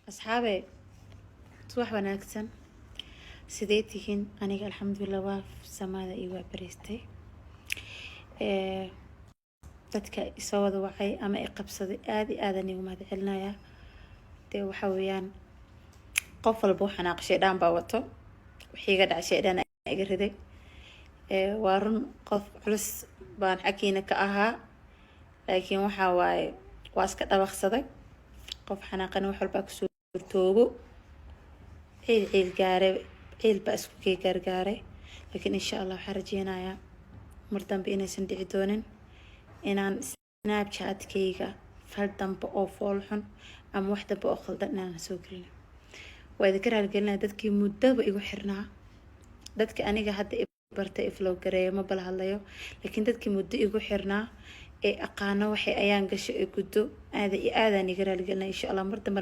أصحابي صباح وناكسن سيديتهن أنا الحمد لله واف سماذا إيوا بريستي dadka isoo wada wacay ama i qabsaday aad iyo aad anigu mahad celinaya dee waxa weeyaan qof walba waxaan aqshay dhaan baa wato wixii iga dhacay dhaan iga riday waa run qof culus baan xakiina ka ahaa laakiin waxa waaye waa iska dabaqsaday qof xanaaqan wax walba ku soo toogo ciil gaaray ciil ba isku gargaaray laakiin insha Allah waxaan rajeynayaa mar dambe inaysan dhici doonin inaan snapchat-kayga fal dambe oo fool xun ama wax dambe oo khaldan inaan soo gelin waa idin raaligelinaa dadkii muddaba igu xirnaa dadka aniga hadda bartay flow gareeyo ma bal hadlayo laakiin dadkii muddo igu xirnaa ee aqaano waxay ayaan gasho ee guddo aad iyo aad aan iga raaligelinaa insha Allah mar dambe